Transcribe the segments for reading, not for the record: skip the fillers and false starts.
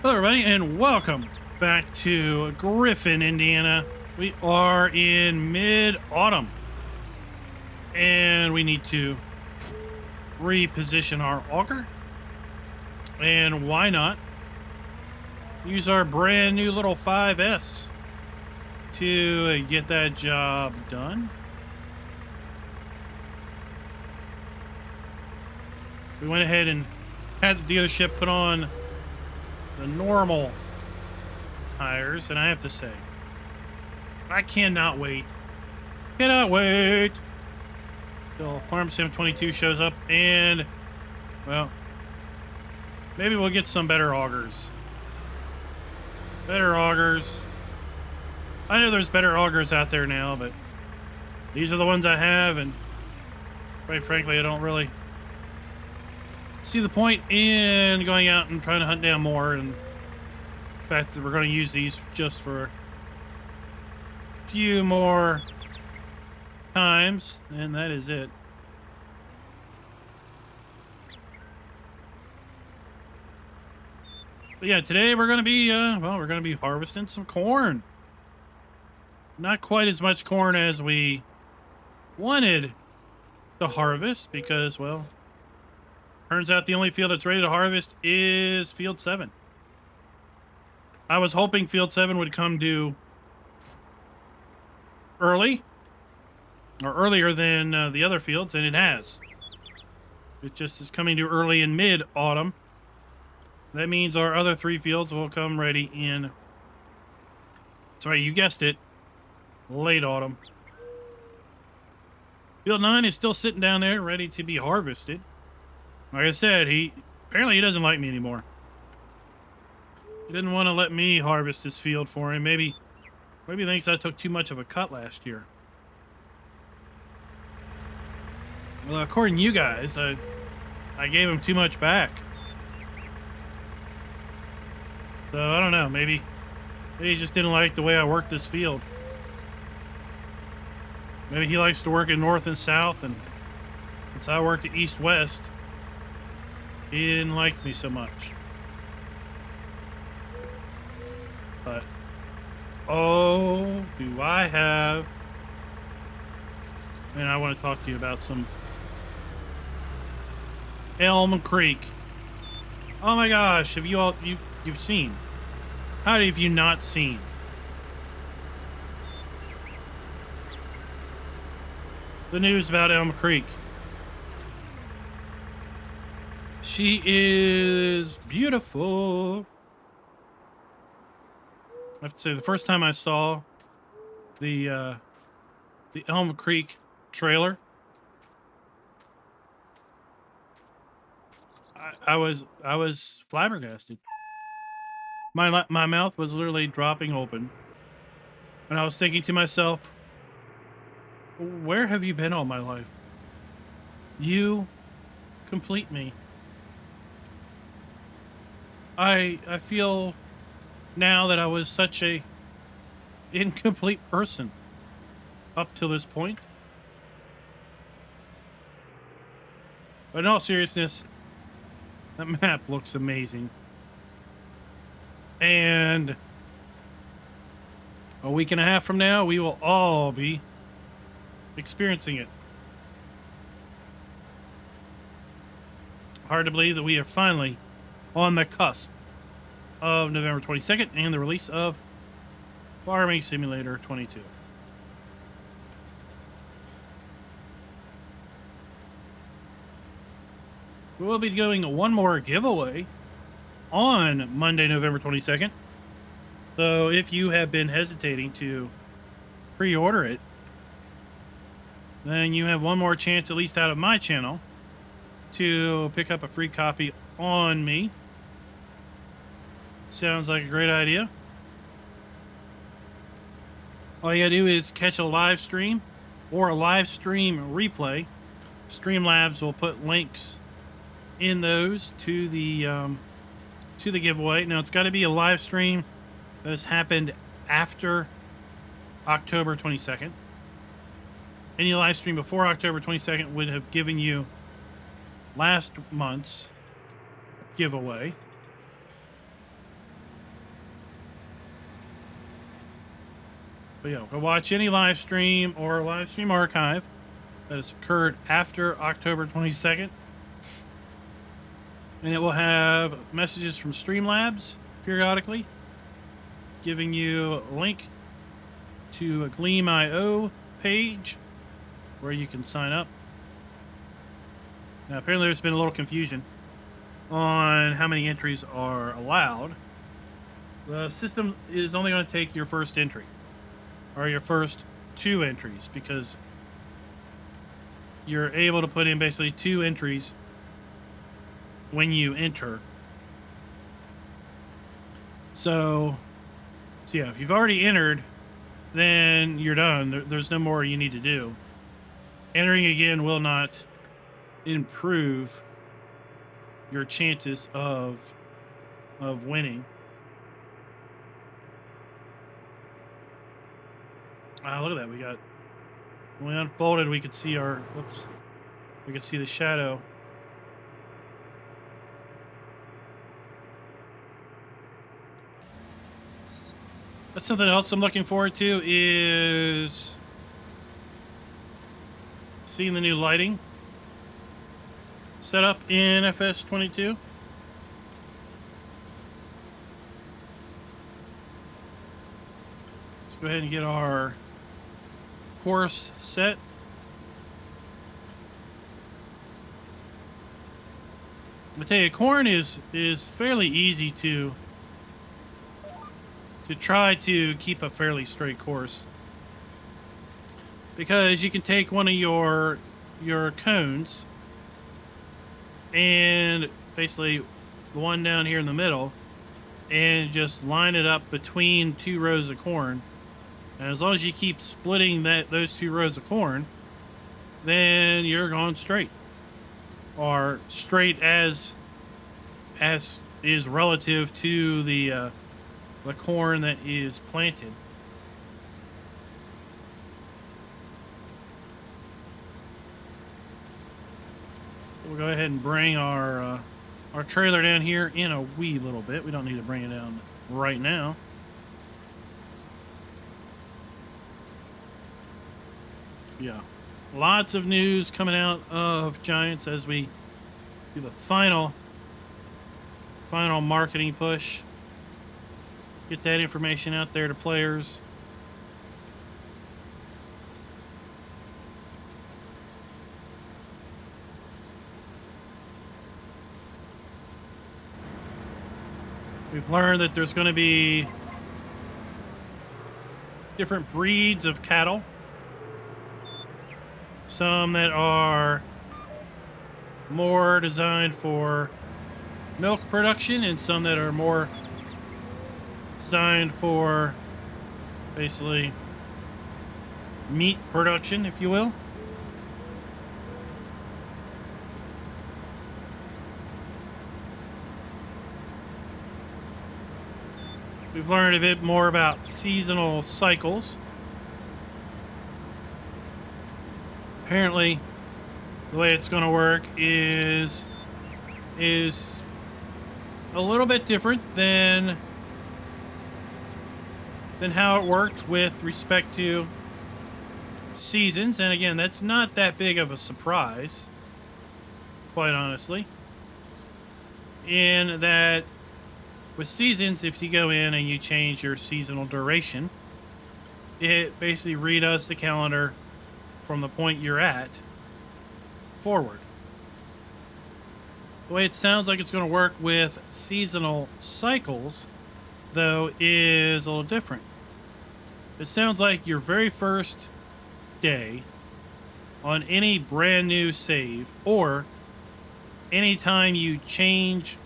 Hello, everybody, and welcome back to Griffin, Indiana. We are in mid-autumn, and we need to reposition our auger. And why not use our brand new little 5S to get that job done? We went ahead and had the dealership put on the normal tires, and I have to say, I cannot wait till Farm Sim 22 shows up, and well, maybe we'll get some better augers. I know there's better augers out there now, but these are the ones I have, and quite frankly, I don't really see the point in going out and trying to hunt down more. And the fact that we're going to use these just for a few more times, and that is it. But yeah, today we're going to be we're going to be harvesting some corn. Not quite as much corn as we wanted to harvest because, well, turns out the only field that's ready to harvest is Field 7. I was hoping Field 7 would come due early, or earlier than the other fields, and it has. It just is coming due early in mid-autumn. That means our other 3 fields will come ready in, sorry, you guessed it, late autumn. Field 9 is still sitting down there ready to be harvested. Like I said, apparently he doesn't like me anymore. He didn't want to let me harvest his field for him. Maybe he thinks I took too much of a cut last year. Well, according to you guys, I gave him too much back. So I don't know. Maybe he just didn't like the way I worked this field. Maybe he likes to work in north and south, and since I worked at east-west, he didn't like me so much. But, oh, do I have... And I want to talk to you about some Elm Creek. Oh my gosh, have you all... You've seen. How have you not seen? The news about Elm Creek. She is beautiful. I have to say, the first time I saw the Elm Creek trailer, I was flabbergasted. My mouth was literally dropping open, and I was thinking to myself, where have you been all my life? You complete me. I feel now that I was such a incomplete person up to this point. But in all seriousness, that map looks amazing. And a week and a half from now, we will all be experiencing it. Hard to believe that we are finally on the cusp of November 22nd and the release of Farming Simulator 22. We will be doing one more giveaway on Monday, November 22nd. So if you have been hesitating to pre-order it, then you have one more chance, at least out of my channel, to pick up a free copy on me. Sounds like a great idea. All you gotta do is catch a live stream or a live stream replay. Streamlabs will put links in those to the giveaway. Now it's got to be a live stream that has happened after October 22nd. Any live stream before October 22nd would have given you last month's giveaway. But yeah, go watch any live stream or live stream archive that has occurred after October 22nd. And it will have messages from Streamlabs periodically, giving you a link to a Gleam.io page where you can sign up. Now, apparently there's been a little confusion on how many entries are allowed. The system is only going to take your first entry, or your first 2 entries, because you're able to put in basically 2 entries when you enter. So yeah, if you've already entered, then you're done. There's no more you need to do. Entering again will not improve your chances of winning. Look at that. When we unfolded, we could see we could see the shadow. That's something else I'm looking forward to, is seeing the new lighting set up in FS22. Let's go ahead and get our course set. I tell you, corn is fairly easy to try to keep a fairly straight course, because you can take one of your cones and basically the one down here in the middle and just line it up between 2 rows of corn, and as long as you keep splitting those 2 rows of corn, then you're going straight, or straight as is relative to the corn that is planted. We'll go ahead and bring our trailer down here in a wee little bit. We don't need to bring it down right now. Yeah, lots of news coming out of Giants as we do the final marketing push. Get that information out there to players. We've learned that there's going to be different breeds of cattle. Some that are more designed for milk production, and some that are more designed for basically meat production, if you will. We've learned a bit more about seasonal cycles. Apparently, the way it's going to work is a little bit different than how it worked with respect to seasons. And again, that's not that big of a surprise, quite honestly, in that with seasons, if you go in and you change your seasonal duration, it basically redoes the calendar from the point you're at forward. The way it sounds like it's going to work with seasonal cycles, though, is a little different. It sounds like your very first day on any brand new save, or anytime you change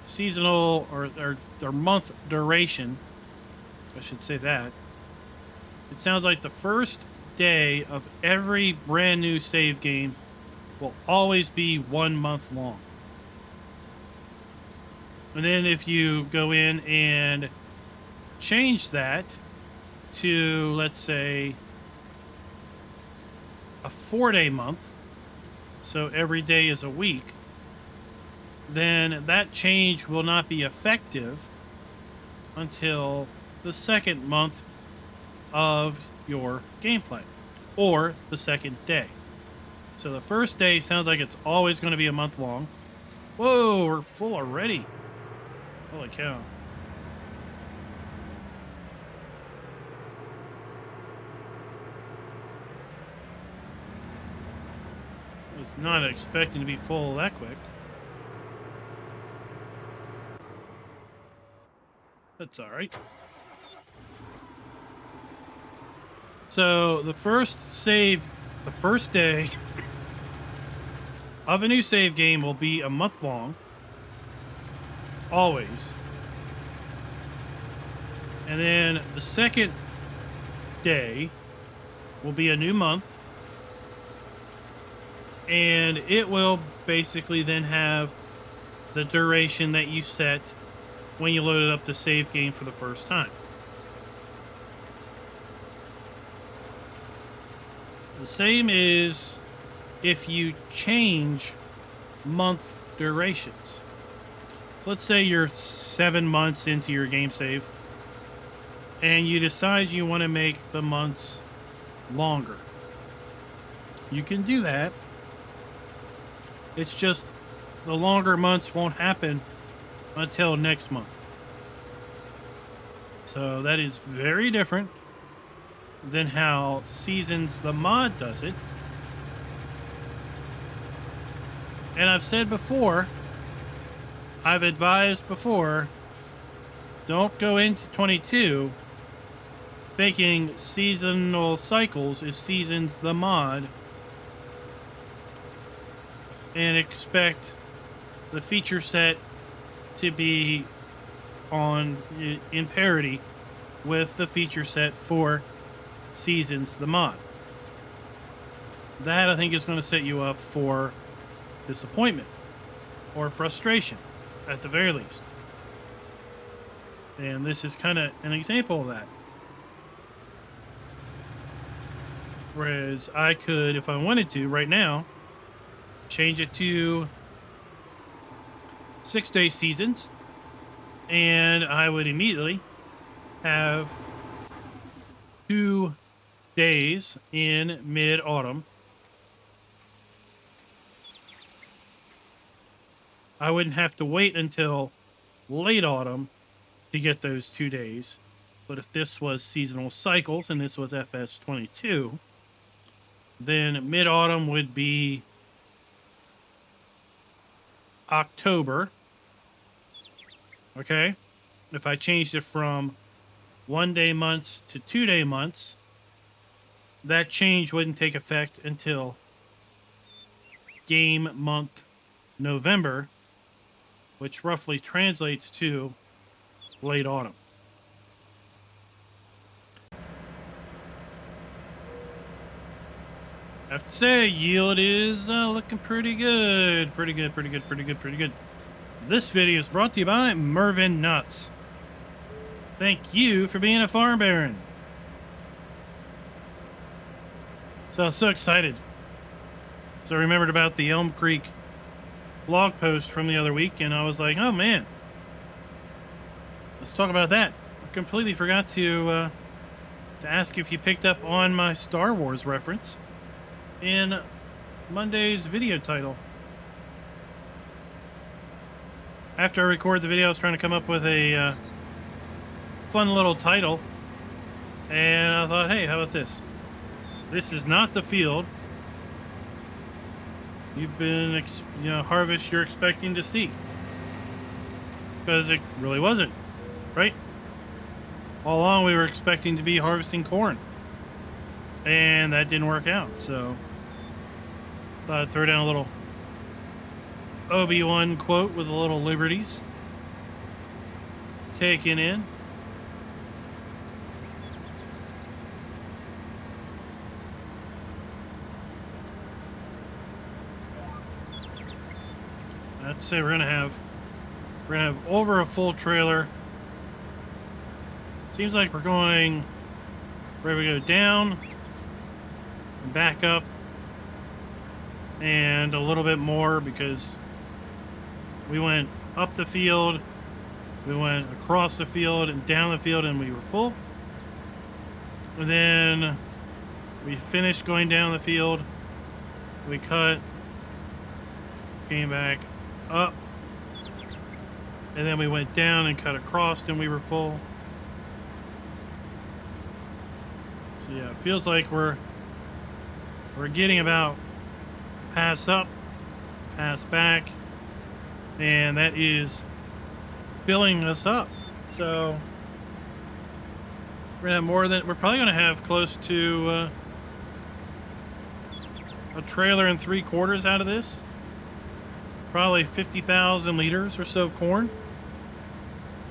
seasonal or month duration, I should say that, it sounds like the first day of every brand new save game will always be 1 month long. And then if you go in and change that to, let's say, a 4-day month, so every day is a week, then that change will not be effective until the second month of your gameplay, or the second day. So the first day sounds like it's always going to be a month long. Whoa, we're full already. Holy cow. I was not expecting to be full that quick. That's all right. So the first day of a new save game will be a month long. Always. And then the second day will be a new month. And it will basically then have the duration that you set when you loaded up the save game for the first time. The same is if you change month durations. So let's say you're 7 months into your game save and you decide you want to make the months longer. You can do that. It's just the longer months won't happen until next month. So that is very different than how Seasons the mod does it. And I've said before, I've advised before, don't go into 22 thinking seasonal cycles is Seasons the mod and expect the feature set to be in parity with the feature set for Seasons the mod. That, I think, is going to set you up for disappointment or frustration at the very least. And this is kind of an example of that. Whereas I could, if I wanted to right now, change it to 6-day seasons, and I would immediately have 2 days in mid-autumn. I wouldn't have to wait until late autumn to get those 2 days. But if this was seasonal cycles and this was FS22, then mid-autumn would be October. Okay? If I changed it from 1-day months to 2-day months, that change wouldn't take effect until game month November, which roughly translates to late autumn. I have to say, yield is looking pretty good. Pretty good. This video is brought to you by Mervin Nuts. Thank you for being a farm baron. So I was so excited. So I remembered about the Elm Creek blog post from the other week, and I was like, oh man, let's talk about that. I completely forgot to ask if you picked up on my Star Wars reference in Monday's video title. After I recorded the video, I was trying to come up with a fun little title, and I thought, hey, how about this? This is not the field you've been, harvest you're expecting to see. Because it really wasn't, right? All along we were expecting to be harvesting corn. And that didn't work out, so thought I'd throw down a little Obi-Wan quote with a little liberties taken in. I'd say we're gonna have over a full trailer. Seems like we're going where we go down, back up, and a little bit more because we went up the field, we went across the field and down the field, and we were full. And then we finished going down the field. We cut, came back up, and then we went down and cut across, and we were full. So yeah, it feels like we're getting about pass up, pass back, and that is filling us up. So we're gonna have more than, we're probably gonna have close to a trailer and 3/4 out of this. Probably 50,000 liters or so of corn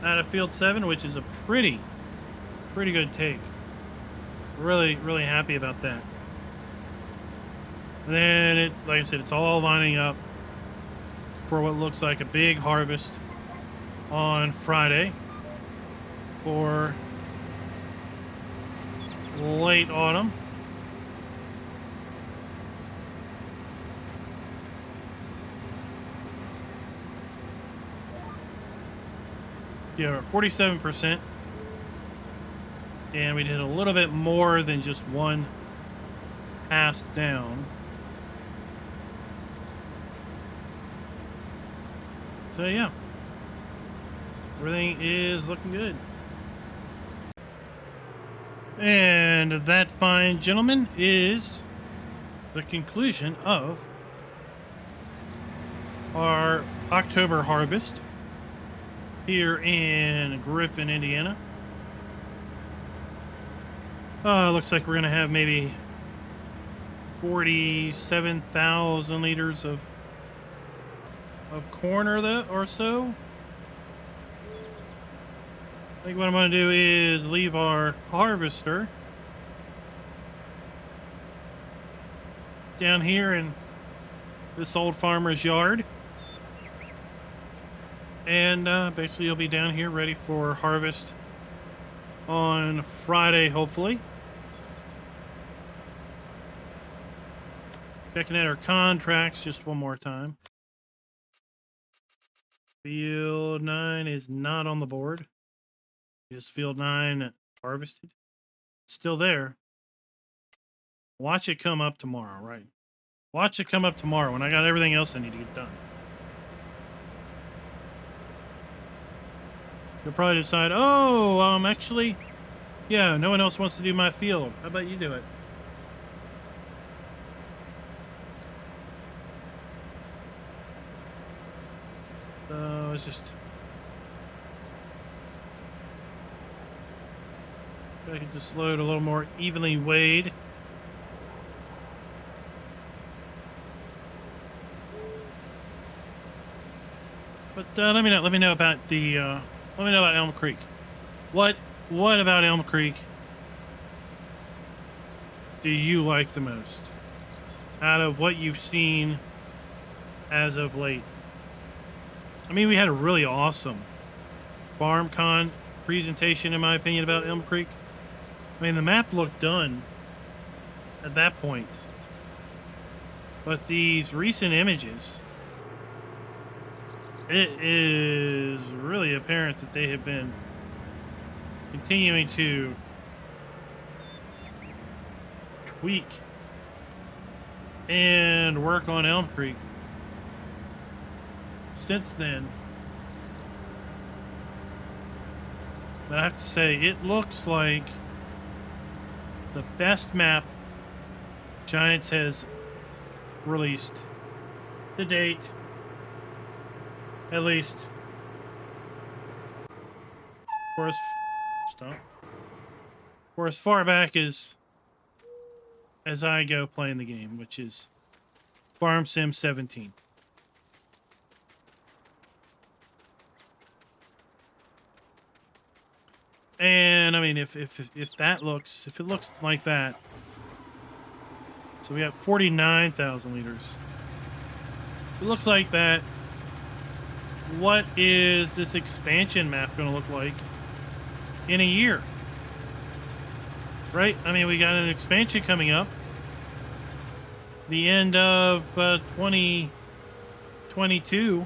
out of field 7, which is a pretty good take. Really happy about that. And then it, like I said, it's all lining up for what looks like a big harvest on Friday for late autumn. Yeah, 47%. And we did a little bit more than just one pass down. So yeah, everything is looking good. And that, fine gentlemen, is the conclusion of our October harvest here in Griffin, Indiana. Looks like we're gonna have maybe 47,000 liters of corn or so. I think what I'm going to do is leave our harvester down here in this old farmer's yard. And basically you'll be down here ready for harvest on Friday, hopefully. Checking out our contracts just one more time. Field 9 is not on the board. Is field 9 harvested? It's still there. Watch it come up tomorrow, right? Watch it come up tomorrow when I got everything else I need to get done. You'll probably decide, oh, actually, yeah, no one else wants to do my field. How about you do it? So it's just, I can just load a little more evenly weighed. But let me know about the let me know about Elm Creek. What about Elm Creek do you like the most out of what you've seen as of late? I mean, we had a really awesome FarmCon presentation, in my opinion, about Elm Creek. I mean, the map looked done at that point. But these recent images, it is really apparent that they have been continuing to tweak and work on Elm Creek since then. But I have to say, it looks like the best map Giants has released to date, at least for as far back as I go playing the game, which is Farm Sim 17. And I mean, if it looks like that, so we got 49,000 liters. It looks like that. What is this expansion map going to look like in a year? Right? I mean, we got an expansion coming up. The end of 2022.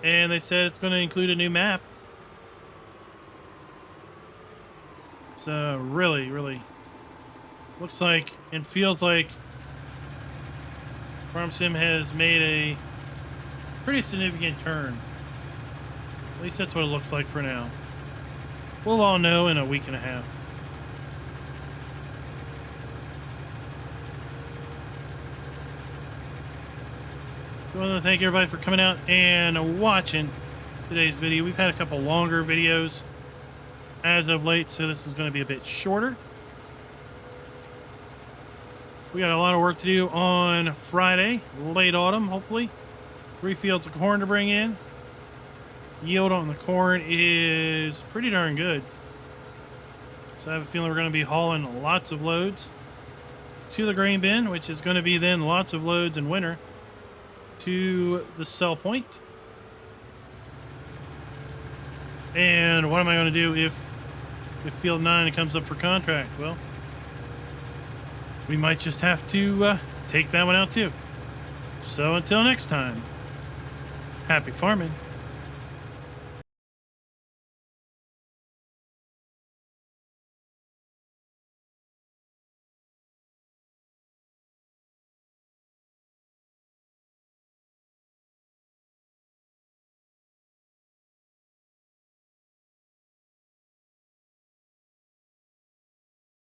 And they said it's going to include a new map. It's really, really looks like and feels like Farm Sim has made a pretty significant turn. At least that's what it looks like for now. We'll all know in a week and a half. I want to thank everybody for coming out and watching today's video. We've had a couple longer videos as of late, so this is going to be a bit shorter. We got a lot of work to do on Friday, late autumn, hopefully. 3 fields of corn to bring in. Yield on the corn is pretty darn good. So I have a feeling we're going to be hauling lots of loads to the grain bin, which is going to be then lots of loads in winter to the sell point. And what am I going to do if field 9 comes up for contract? Well, we might just have to take that one out too. So until next time, happy farming.